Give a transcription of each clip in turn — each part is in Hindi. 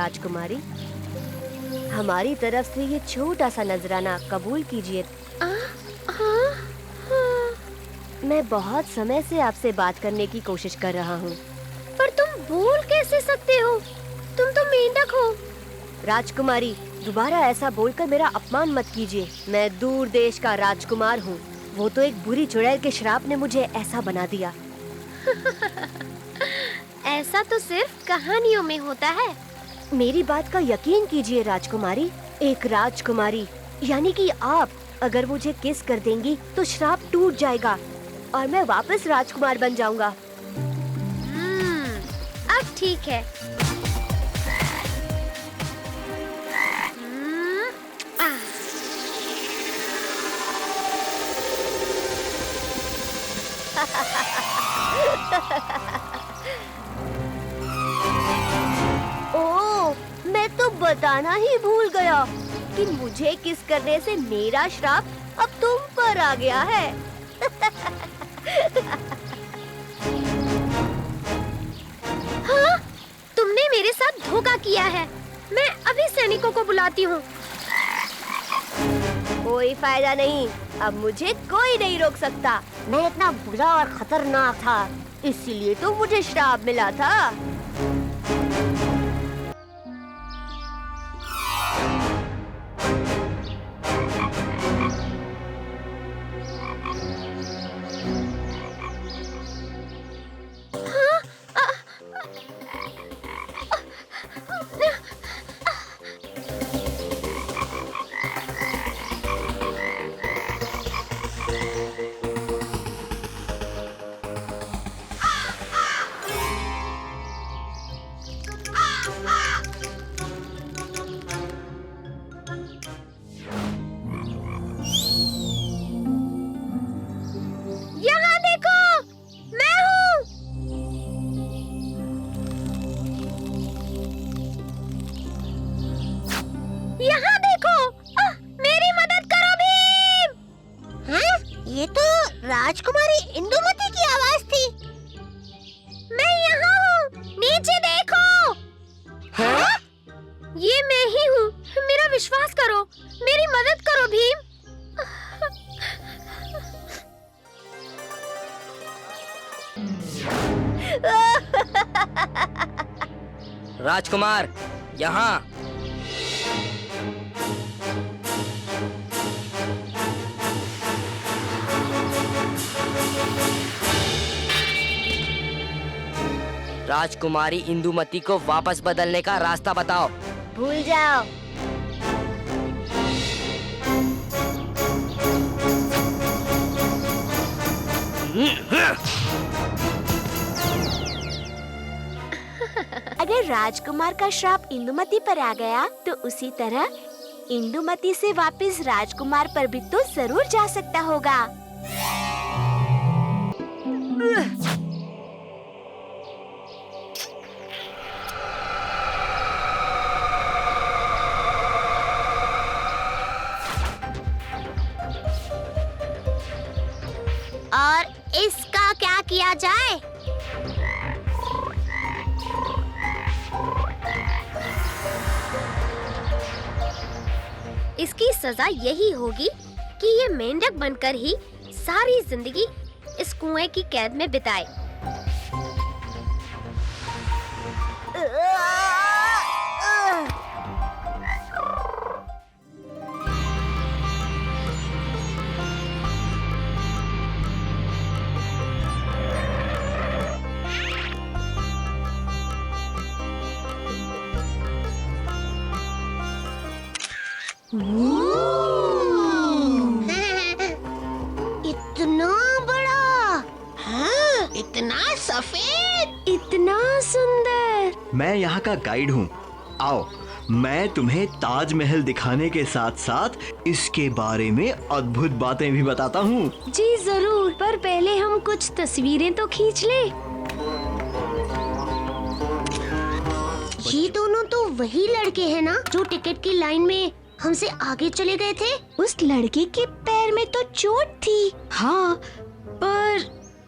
राजकुमारी। हमारी तरफ से ये छोटा सा नजराना कबूल कीजिए। हाँ, हाँ। मैं बहुत समय से आपसे बात करने की कोशिश कर रहा हूँ। पर तुम बोल कैसे सकते हो? तुम तो मेंढक हो। राजकुमारी, दोबारा ऐसा बोलकर मेरा अपमान मत कीजिए। मैं दूर देश का राजकुमार हूँ। वो तो एक बुरी चुड़ैल के श्राप ने मुझे ऐसा बना दिया। ऐसा तो सिर्फ कहानियों में होता है। मेरी बात का यकीन कीजिए राजकुमारी। एक राजकुमारी यानी कि आप अगर मुझे किस कर देंगी तो श्राप टूट जाएगा और मैं वापस राजकुमार बन जाऊंगा। अब ठीक है। ओह, मैं तो बताना ही भूल गया कि मुझे किस करने से मेरा श्राप अब तुम पर आ गया है। हाँ, तुमने मेरे साथ धोखा किया है। मैं अभी सैनिकों को बुलाती हूँ। कोई फायदा नहीं, अब मुझे कोई नहीं रोक सकता। मैं इतना बुरा और खतरनाक था, इसीलिए तो मुझे श्राप मिला था। यहाँ देखो, मैं हूँ। यहाँ देखो, मेरी मदद करो भीम। हाँ? ये तो राजकुमारी इंदुमती की आवाज थी। मैं यहाँ हूँ, नीचे देखो। हाँ? ये मैं ही हूँ, मेरा विश्वास करो, मेरी मदद करो भीम। राजकुमार, यहाँ। राजकुमारी इंदुमती को वापस बदलने का रास्ता बताओ। भूल जाओ। अगर राजकुमार का श्राप इंदुमती पर आ गया तो उसी तरह इंदुमती से वापस राजकुमार पर भी तो जरूर जा सकता होगा। और इसका क्या किया जाए? इसकी सजा यही होगी कि ये मेंढक बनकर ही सारी जिंदगी इस कुएं की कैद में बिताए। इतना बड़ा, हाँ, इतना सफेद, इतना सुंदर। मैं यहाँ का गाइड हूँ। आओ, मैं तुम्हें ताजमहल दिखाने के साथ साथ इसके बारे में अद्भुत बातें भी बताता हूँ। जी जरूर, पर पहले हम कुछ तस्वीरें तो खींच ले। ये दोनों तो वही लड़के हैं ना जो टिकट की लाइन में हमसे आगे चले गए थे? उस लड़के के पैर में तो चोट थी। हाँ, पर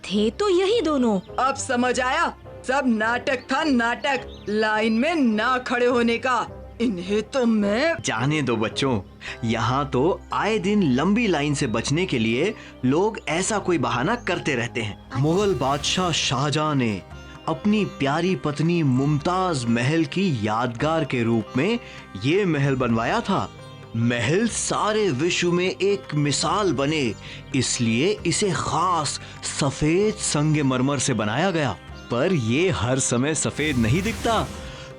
थे तो यही दोनों। अब समझ आया, सब नाटक था, नाटक। लाइन में ना खड़े होने का। इन्हें तो मैं जाने दो बच्चों, यहाँ तो आए दिन लंबी लाइन से बचने के लिए लोग ऐसा कोई बहाना करते रहते हैं। मुगल बादशाह शाहजहां ने अपनी प्यारी पत्नी मुमताज महल की यादगार के रूप में ये महल बनवाया था। महल सारे विश्व में एक मिसाल बने, इसलिए इसे खास सफेद संगमरमर से बनाया गया। पर ये हर समय सफेद नहीं दिखता।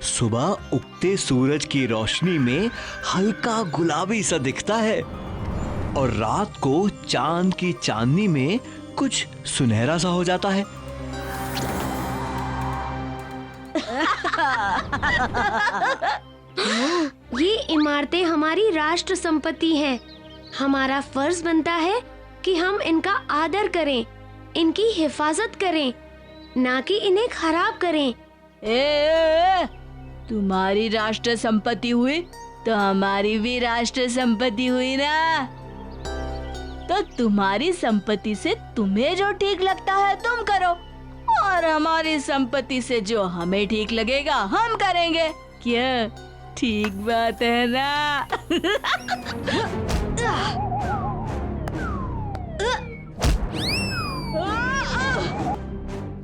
सुबह उगते सूरज की रोशनी में हल्का गुलाबी सा दिखता है और रात को चांद की चांदनी में कुछ सुनहरा सा हो जाता है। ये इमारतें हमारी राष्ट्र संपत्ति हैं। हमारा फर्ज बनता है कि हम इनका आदर करें, इनकी हिफाजत करें, ना कि इन्हें खराब करें। तुम्हारी राष्ट्र संपत्ति हुई तो हमारी भी राष्ट्र संपत्ति हुई ना। तो तुम्हारी संपत्ति से तुम्हें जो ठीक लगता है तुम करो, और हमारी संपत्ति से जो हमें ठीक लगेगा हम करेंगे। क्या ठीक बात है ना?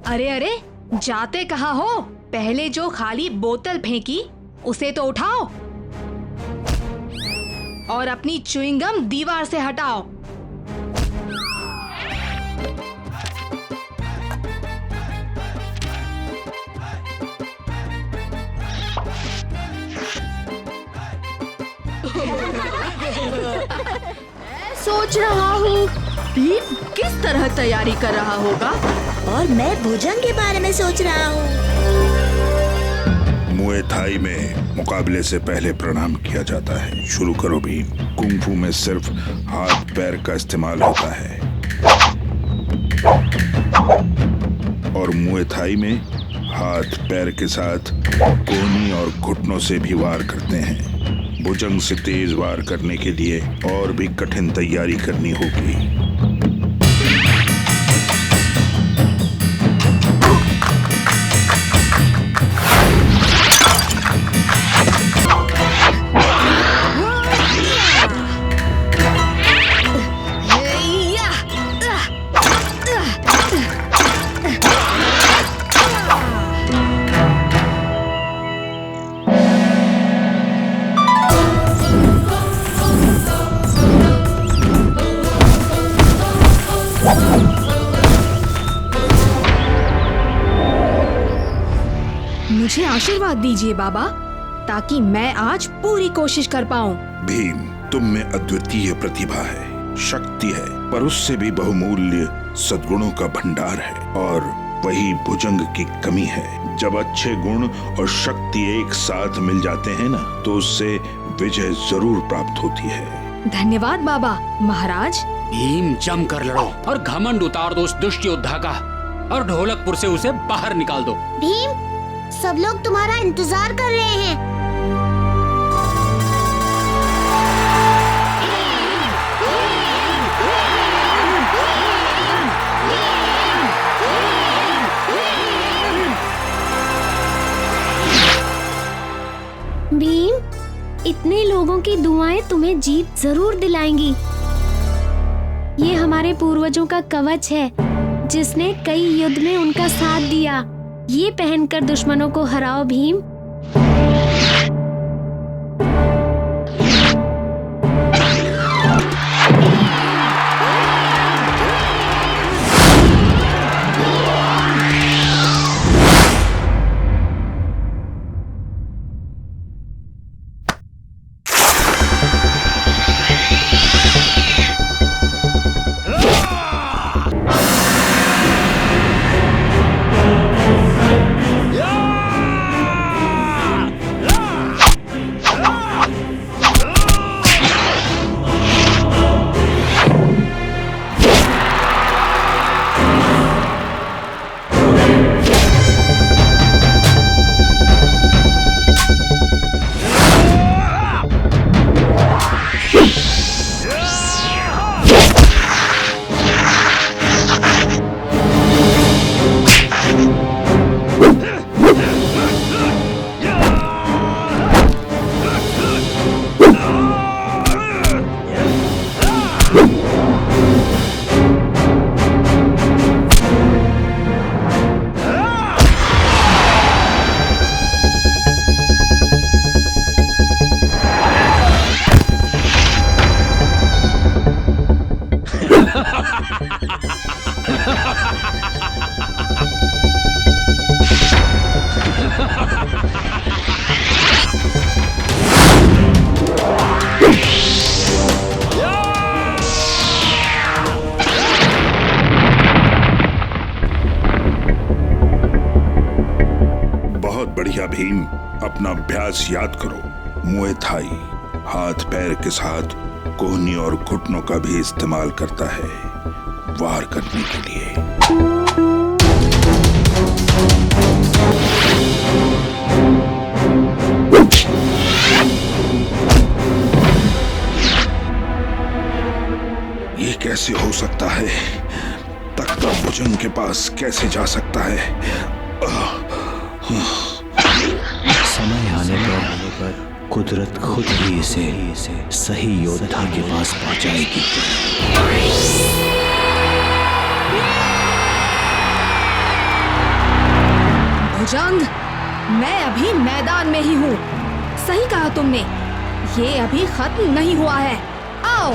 अरे अरे, जाते कहाँ हो? पहले जो खाली बोतल फेंकी उसे तो उठाओ और अपनी च्युइंगम दीवार से हटाओ। सोच रहा हूँ भीम किस तरह तैयारी कर रहा होगा, और मैं भुजंग के बारे में सोच रहा हूँ। मुए थाई में मुकाबले से पहले प्रणाम किया जाता है। शुरू करो भीम। कुंग-फू में सिर्फ हाथ पैर का इस्तेमाल होता है और मुए थाई में हाथ पैर के साथ कोहनी और घुटनों से भी वार करते हैं। भुजंग से तेज वार करने के लिए और भी कठिन तैयारी करनी होगी। मुझे आशीर्वाद दीजिए बाबा, ताकि मैं आज पूरी कोशिश कर पाऊं। भीम, तुम में अद्वितीय प्रतिभा है, शक्ति है, पर उससे भी बहुमूल्य सद्गुणों का भंडार है, और वही भुजंग की कमी है। जब अच्छे गुण और शक्ति एक साथ मिल जाते हैं ना, तो उससे विजय जरूर प्राप्त होती है। धन्यवाद बाबा। महाराज, भीम जम कर लड़ो और घमंड उतार दो उस दुष्ट योद्धा का, और ढोलकपुर से उसे बाहर निकाल दो। भीम, सब लोग तुम्हारा इंतजार कर रहे हैं। भीम, इतने लोगों की दुआएं तुम्हें जीत जरूर दिलाएंगी। ये हमारे पूर्वजों का कवच है, जिसने कई युद्ध में उनका साथ दिया। ये पहनकर दुश्मनों को हराओ भीम। बहुत बढ़िया भीम, अपना अभ्यास याद करो। मुए थाई हाथ पैर के साथ कोहनी और घुटनों का भी इस्तेमाल करता है वार करने के लिए। ये कैसे हो सकता है? तख्ता भुजंग के पास कैसे जा सकता है? समय आने पर कुदरत खुद ही इसे सही योद्धा के पास पहुंचाएगी। भुजंग, मैं अभी मैदान में ही हूँ। सही कहा तुमने, ये अभी खत्म नहीं हुआ है। आओ।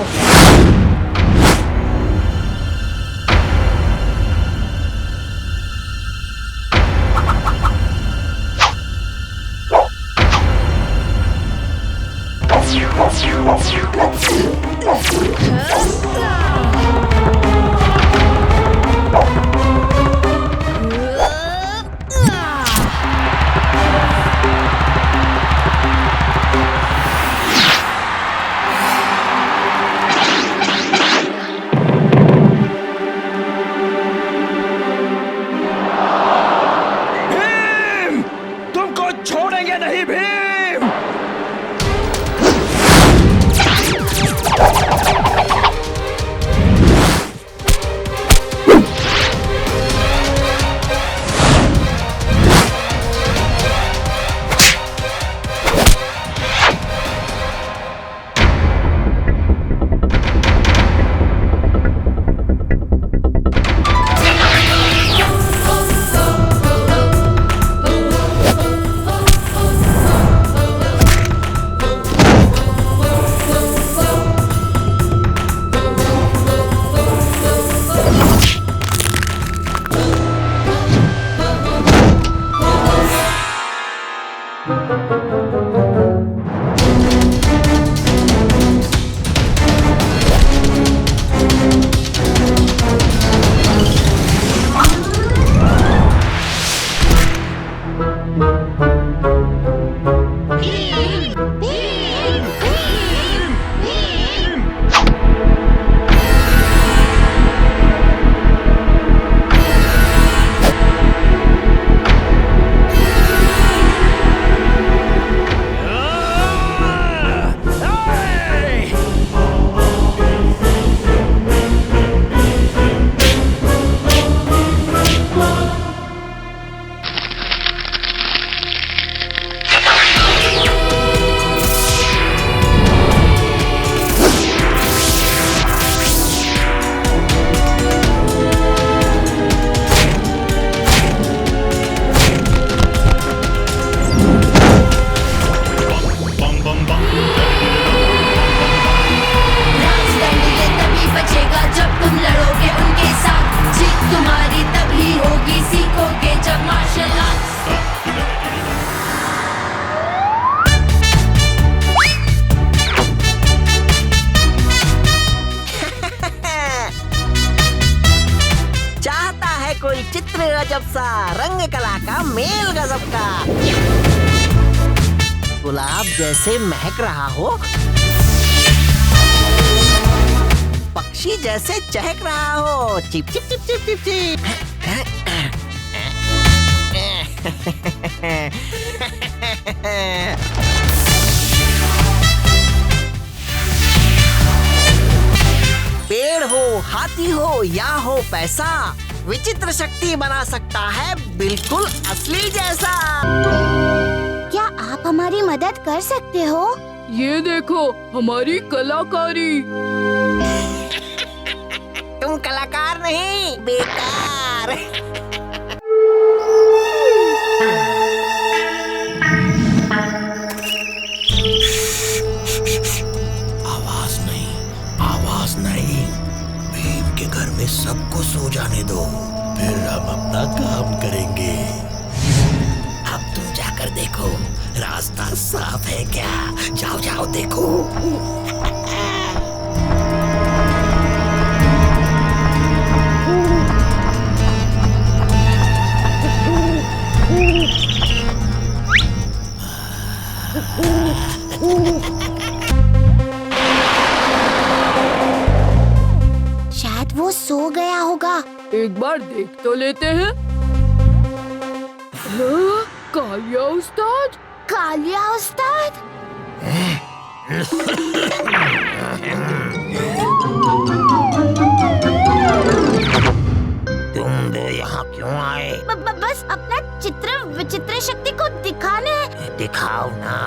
तुमको छोड़ेंगे नहीं भीम। कोई चित्र गजब सा, रंग कला का मेल गजब का, गुलाब जैसे महक रहा हो, पक्षी जैसे चहक रहा हो, chip chip chip chip chip chip. पेड़ हो, हाथी हो या हो पैसा, विचित्र शक्ति बना सकता है बिल्कुल असली जैसा। क्या आप हमारी मदद कर सकते हो? ये देखो हमारी कलाकारी। तुम कलाकार नहीं, बेकार। आवाज नहीं, भीम के सबको सो जाने दो, फिर हम अपना काम करेंगे। अब तुम जाकर देखो रास्ता साफ है क्या। जाओ जाओ देखो। शायद वो सो गया होगा। एक बार देख तो लेते हैं। हाँ, कालिया उस्ताद। कालिया उस्ताद? तुम दो यहाँ क्यों आए? बस अपना चित्र विचित्र शक्ति को दिखाने। दिखाओ ना,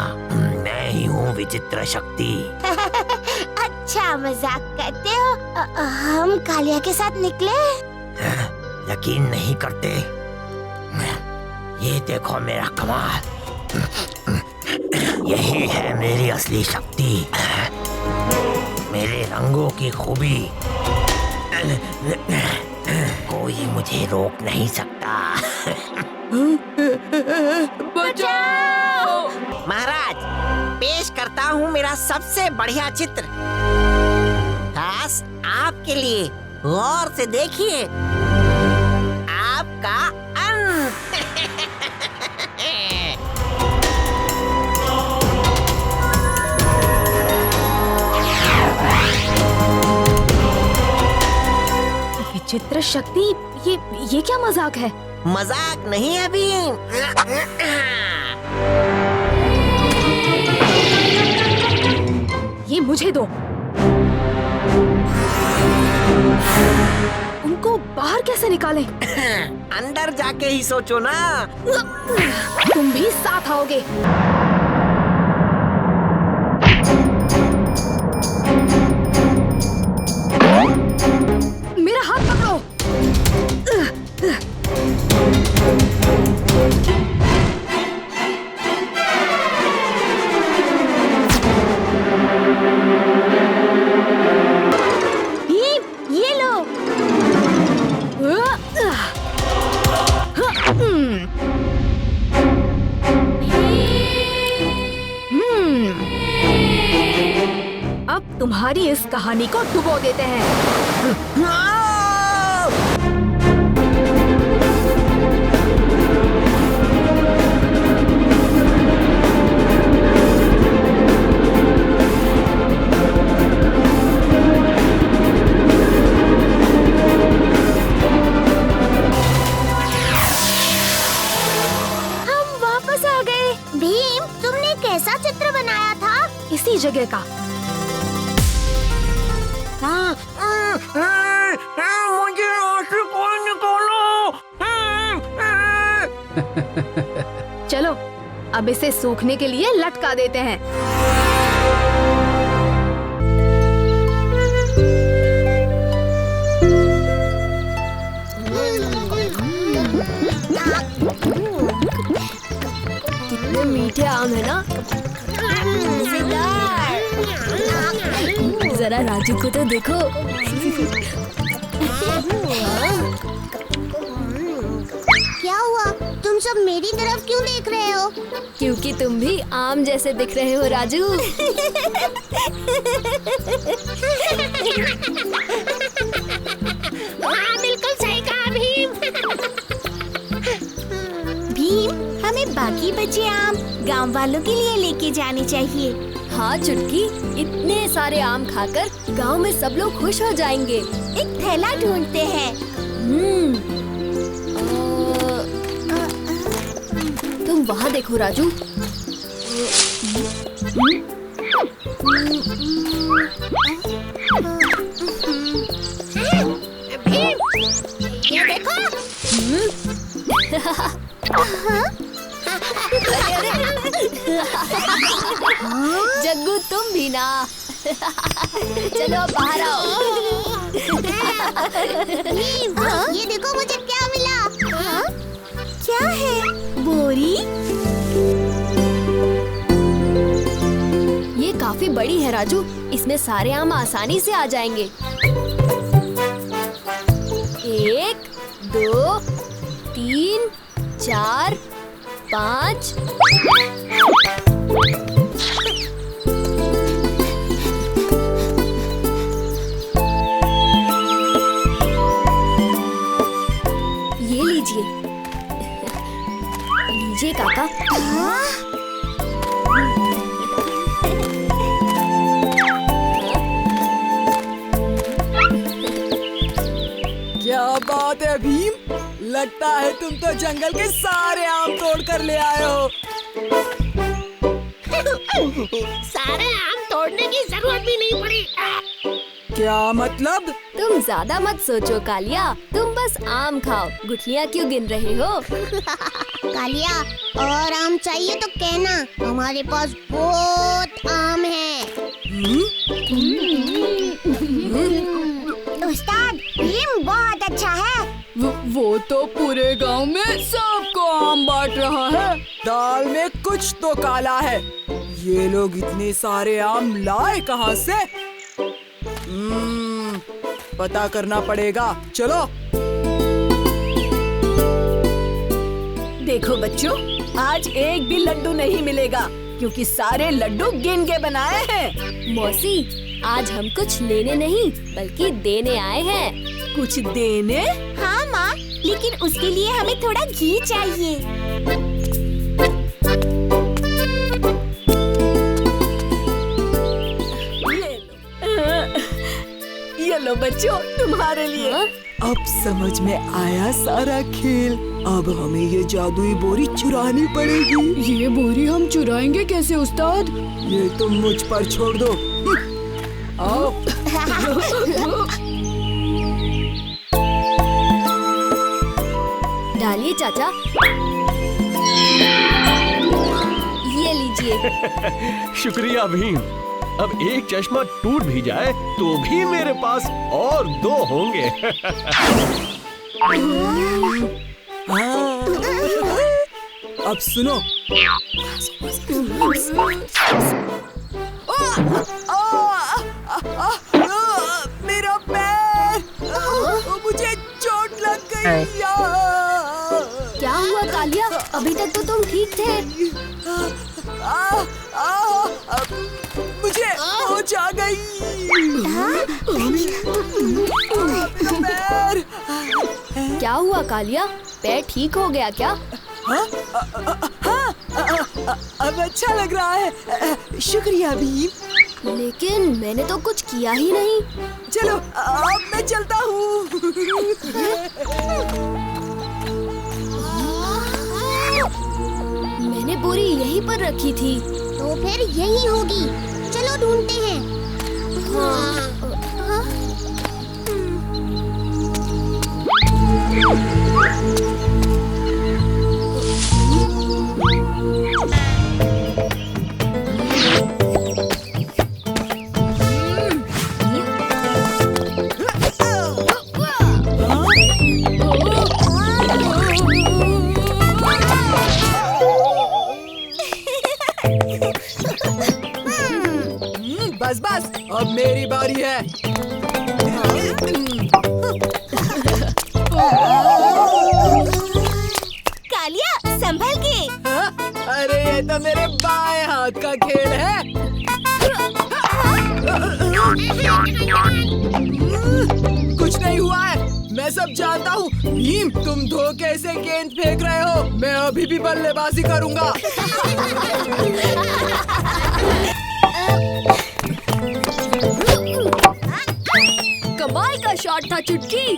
मैं ही हूँ विचित्र शक्ति। अच्छा मजाक करते हो। हम कालिया के साथ निकले। यकीन नहीं करते? ये देखो मेरा कमाल। यही है मेरी असली शक्ति, मेरे रंगों की खूबी। कोई मुझे रोक नहीं सकता। बचाओ! महाराज, पेश करता हूँ मेरा सबसे बढ़िया चित्र, खास आपके लिए। गौर से देखिए, आपका अंत। विचित्र शक्ति, ये क्या मजाक है? मजाक नहीं है भीम। ये मुझे दो। उनको बाहर कैसे निकालें? अंदर जाके ही सोचो ना। तुम भी साथ आओगे। मेरा हाथ पकड़ो। ये लो। अब तुम्हारी इस कहानी को डुबो देते हैं। हम वापस आ गए। भीम, तुमने कैसा चित्र बनाया था? इसी जगह का। मुझे यहाँ से कोई निकालो। चलो, अब इसे सूखने के लिए लटका देते हैं। कितने मीठे आम है ना। जरा राजू को तो देखो। क्या हुआ? तुम सब मेरी तरफ क्यों देख रहे हो? क्योंकि तुम भी आम जैसे दिख रहे हो राजू। हाँ, बिल्कुल सही कहा भीम। भीम, हमें बाकी बचे आम गांव वालों के लिए लेके जाने चाहिए। हाँ चुटकी, इतने सारे आम खाकर गांव में सब लोग खुश हो जाएंगे। एक थैला ढूंढते हैं। तुम वहाँ देखो राजू। भीम, ये देखो। जग्गू, तुम भी ना। चलो अब बाहर आओ। ये देखो मुझे क्या मिला। क्या है? बोरी? ये काफी बड़ी है राजू, इसमें सारे आम आसानी से आ जाएंगे। 1, 2, 3, 4, 5। ये लीजिए। लीजिए काका। क्या बात है भीम, लगता है तुम तो जंगल के सारे आम तोड़ कर ले आए हो। सारे आम तोड़ने की जरूरत भी नहीं पड़ी। क्या मतलब? तुम ज्यादा मत सोचो कालिया, तुम बस आम खाओ, गुठलियाँ क्यों गिन रहे हो? कालिया, और आम चाहिए तो कहना, हमारे पास बहुत आम है। उस्ताद, भीम बहुत अच्छा है। वो तो पूरे गांव में सबको आम बांट रहा है। दाल में कुछ तो काला है। ये लोग इतने सारे आम लाए कहाँ से? पता करना पड़ेगा। चलो। देखो बच्चों, आज एक भी लड्डू नहीं मिलेगा क्योंकि सारे लड्डू गिन के बनाए हैं। मौसी, आज हम कुछ लेने नहीं बल्कि देने आए हैं। कुछ देने? हाँ माँ, लेकिन उसके लिए हमें थोड़ा घी चाहिए। ये लो बच्चों, तुम्हारे लिए। अब समझ में आया सारा खेल। अब हमें ये जादुई बोरी चुरानी पड़ेगी। ये बोरी हम चुराएंगे कैसे उस्ताद? ये तुम मुझ पर छोड़ दो। आओ। डालिए चाचा। ये लीजिए। शुक्रिया भीम। अब एक चश्मा टूट भी जाए तो भी मेरे पास और 2 होंगे। अब सुनो। मेरा पैर, मुझे चोट लग गई। क्या हुआ कालिया? अभी तक तो तुम ठीक थे। मुझे होश आ गई। पैर। क्या हुआ कालिया? पैर ठीक हो गया क्या? हाँ, अब अच्छा लग रहा है। शुक्रिया भीम। लेकिन मैंने तो कुछ किया ही नहीं। चलो, अब मैं चलता हूँ। मैंने बोरी यहीं पर रखी थी। तो फिर यही होगी। चलो ढूंढते हैं। बस बस, अब मेरी बारी है। कालिया, संभल के। अरे ये तो मेरे बाएं हाथ का खेल है। कुछ नहीं हुआ है, मैं सब जानता हूँ। भीम, तुम धोखे से गेंद फेंक रहे हो। मैं अभी भी बल्लेबाजी करूँगा। कमाल का शॉट था चुटकी।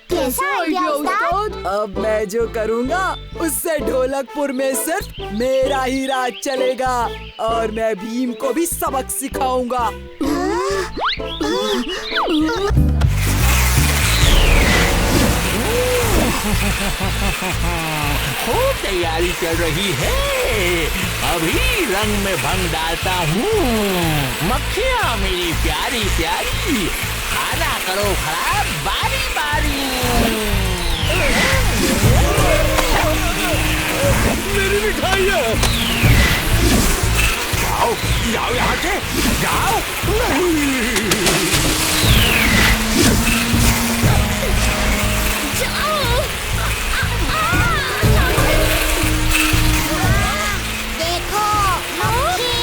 कैसा आइडिया उस्ताद? अब मैं जो करूँगा उससे ढोलकपुर में सिर्फ मेरा ही राज चलेगा और मैं भीम को भी सबक सिखाऊंगा। खूब तैयारी चल रही है। अभी रंग में भंग डालता हूँ। मक्खियाँ मेरी प्यारी प्यारी, खाना करो खराब बारी बारी। मेरी दिखाइए। जाओ जाओ यहाँ से, जाओ। देखो मक्खी।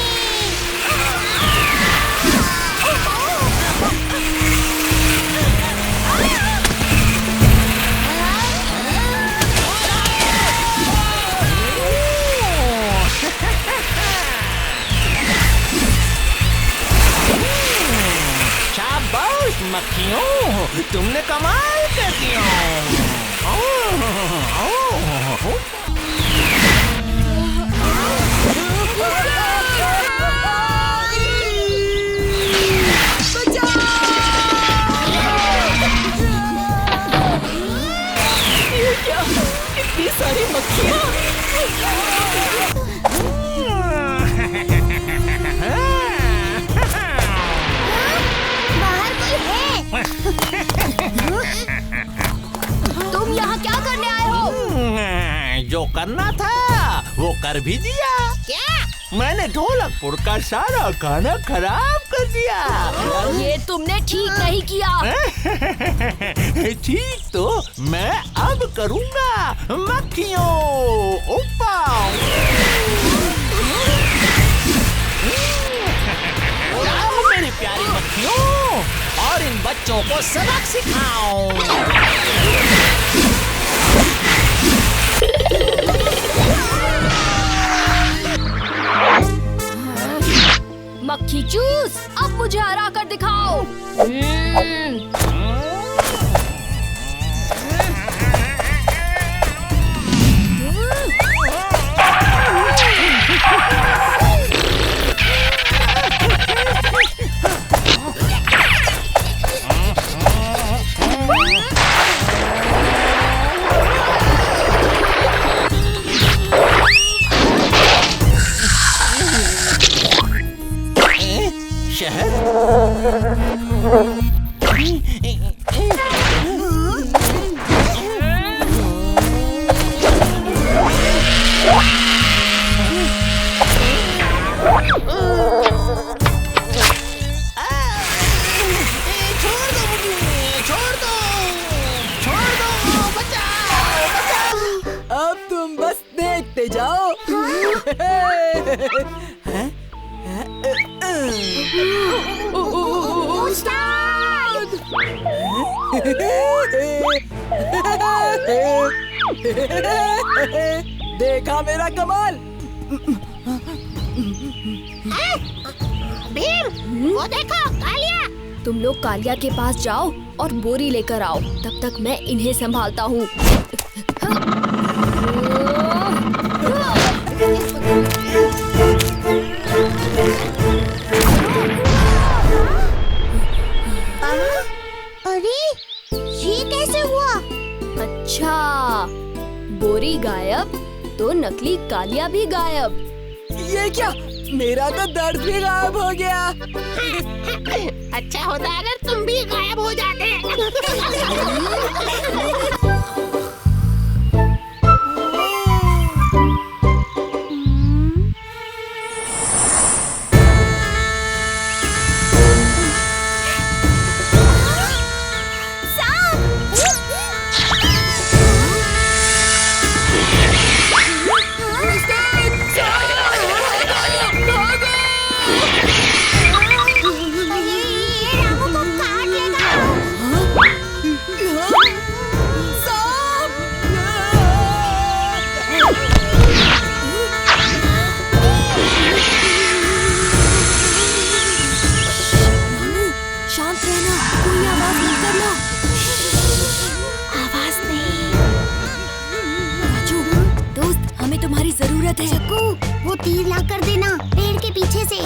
शाबाश मक्खियों, तुमने कमाल कर दिया। इतनी सारी मक्खियाँ। बाहर कोई है? तुम यहाँ क्या करने आए हो? जो करना था वो कर भी दिया। क्या? मैंने ढोलकपुर का सारा खाना खराब कर दिया। ये तुमने ठीक नहीं किया। ठीक तो मैं अब करूँगा। मक्खियों ऊपर जाओ मेरी प्यारी मक्खियों, और इन बच्चों को सबक सिखाओ। मक्खी चूस, अब मुझे हरा कर दिखाओ। अब तुम बस देखते जाओ। देखा मेरा कमाल। भीम, वो देखो कालिया। तुम लोग कालिया के पास जाओ और बोरी लेकर आओ, तब तक मैं इन्हें संभालता हूँ। अरे ये कैसे हुआ? अच्छा, बोरी गायब तो नकली कालिया भी गायब। ये क्या, मेरा तो दर्द भी गायब हो गया। अच्छा होता अगर तुम भी गायब हो जाते। तुम्हारी जरूरत है। चक्कू, वो तीर ला कर देना पेड़ के पीछे से।